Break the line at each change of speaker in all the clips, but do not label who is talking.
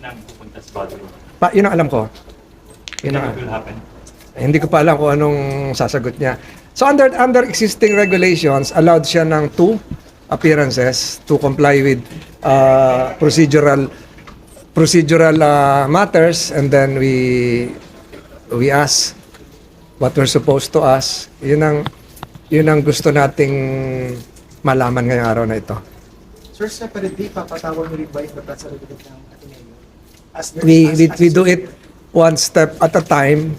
nang pupunta sa Baldwin?
Yun ang alam ko. Yun ang,
What will happen?
hindi ko pa alam kung anong sasagot niya. So under existing regulations, allowed siya ng 2 appearances to comply with procedural matters, and then we ask what we're supposed to ask. Yun ang gusto nating malaman ngayong araw na ito.
Sir, separately, papatawag mo rin ba yung batas sa regular ng Ateneo?
We do it one step at a time,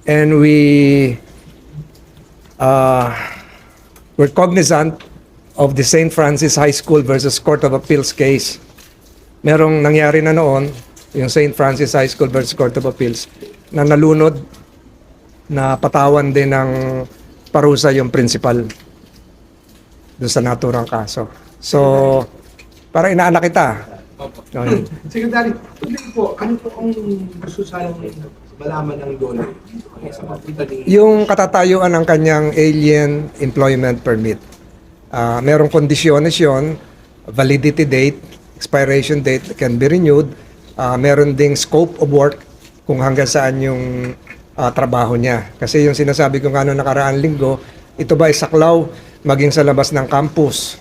and we're cognizant of the St. Francis High School versus Court of Appeals case. Merong nangyari na noon, yung St. Francis High School versus Court of Appeals, na nalunod, na patawan din ng parusa yung principal doon sa naturang kaso. So, parang inaanak kita. Okay.
Secretary, tuloy po, ano po ang gusto sanang malaman ng Dole sa pagpunta ni...
Yung katatayuan ng kanyang alien employment permit. Merong kondisyones yun, validity date, expiration date can be renewed. Meron ding scope of work kung hanggang saan yung trabaho niya. Kasi yung sinasabi ko nga noong nakaraang linggo, ito ba ay saklaw maging sa labas ng campus,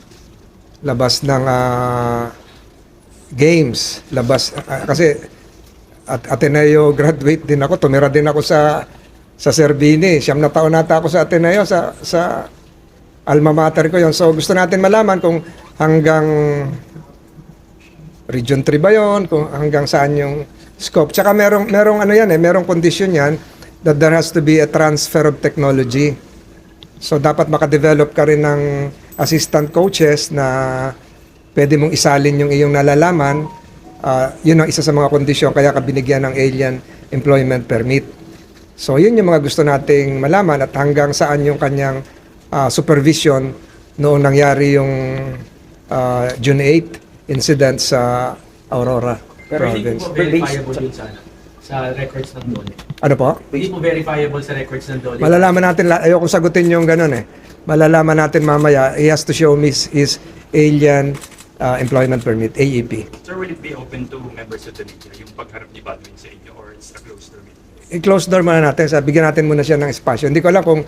labas ng games, labas kasi at Ateneo graduate din ako, tumira din ako sa Servini. 7 na taon nata ako sa Ateneo, sa alma mater ko yon. So gusto natin malaman kung hanggang Region 3 ba yon, kung hanggang saan yung scope. Tsaka merong ano yan merong condition yan that there has to be a transfer of technology. So dapat makadevelop ka rin ng assistant coaches na pwede mong isalin yung iyong nalalaman. Yun ang isa sa mga kondisyon kaya ka binigyan ng alien employment permit. So yun yung mga gusto nating malaman at hanggang saan yung kanyang supervision noong nangyari yung June 8 incident sa Aurora
Pero hindi
province.
po verifiable yun sa records ng Dole.
Ano po?
Hindi po verifiable sa records ng Dole.
Malalaman natin, ayoko sagutin yung ganun eh. Malalaman natin mamaya, he has to show me his alien employment permit, AEP.
Sir, will it be open to members of the media yung pagharap ni Baldwin sa inyo or it's a closed door meeting?
I-close door muna natin, bigyan natin muna siya ng espasyo. Hindi ko alam kung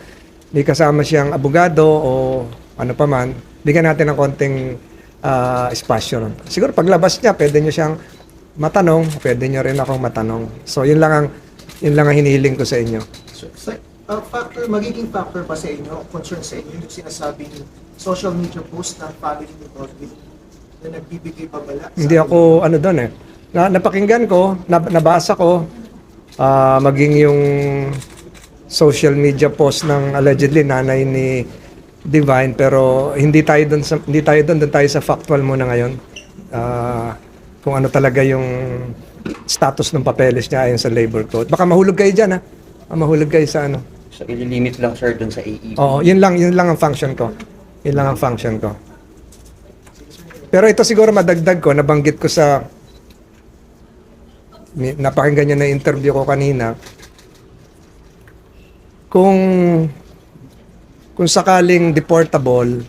may kasama siyang abogado o ano pa man, bigyan natin ng konting espasyo. Siguro paglabas niya, pwede niyo siyang matanong, pwede niyo rin akong matanong. So yun lang ang hinihiling ko sa inyo.
So, magiging factor pa sa inyo, concern sa inyo, yung sinasabing social media post ng family ni Baldwin na nagbibigay pabala.
Hindi ako ano doon eh. Napakinggan ko, nabasa ko, maging yung social media post ng allegedly nanay ni Divine, pero hindi tayo doon tayo sa factual muna ngayon. Kung ano talaga yung status ng papeles niya ayon sa labor code. Baka mahulog kayo diyan ha. Mahulog kayo sa ano.
So, i-limit lang sir dun sa AEP.
Oo, yun lang ang function ko. Yun lang ang function ko. Pero ito siguro madagdag ko, nabanggit ko sa napakinggan niyo na interview ko kanina. Kung sakaling deportable,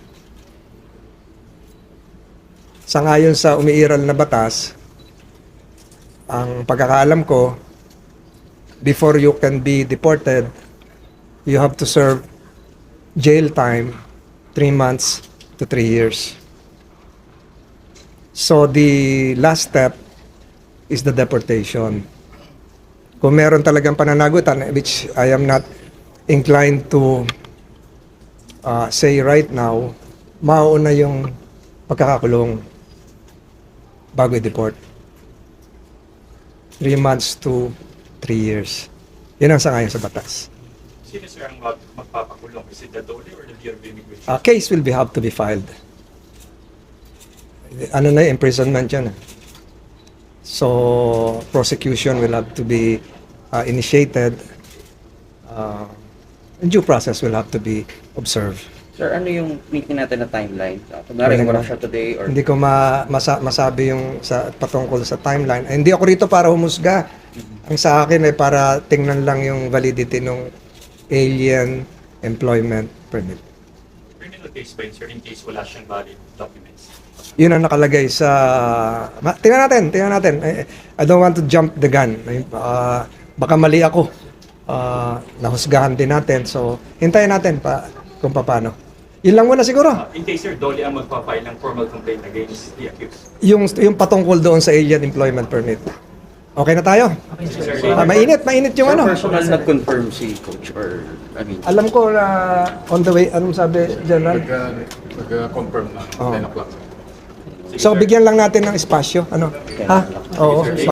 sangayon sa umiiral na batas, ang pagkakaalam ko, before you can be deported, you have to serve jail time 3 months to 3 years. So the last step is the deportation. Kung meron talagang pananagutan, which I am not inclined to say right now, mauuna yung pagkakakulong bago i-deport. 3 months to 3 years. Yun ang sangayon sa batas.
Sino sir ang magpapakulong? Is it the Dole or the Bureau of Immigration?
Case will have to be filed. Ano na imprisonment yan. So, prosecution will have to be initiated. Due process will have to be observed.
Sir, ano yung meeting natin na timeline? Kunwari, wala siya today or...
Hindi ko masabi yung patungkol sa timeline. Hindi ako rito para humusga. Ang sa akin ay para tingnan lang yung validity ng alien employment permit.
Criminal case ba yun, sir, in case wala siyang valid documents?
Yun ang nakalagay sa... Tingnan natin. I don't want to jump the gun. Baka mali ako. Nahusgahan din natin. So, hintayin natin kung paano. Yun lang muna siguro.
In case Sir Dolly ang magpa-file ng formal complaint against the accused.
Yung patungkol doon sa alien employment permit. Okay na tayo?
Sir,
Mainit yung ano.
Personal nag-confirm si Coach or, I mean,
Alam ko na on the way, anong sabi, General?
Nag-confirm na
Oo.
10 o'clock.
So, bigyan lang natin ng espasyo. Ano? Ha? Oo.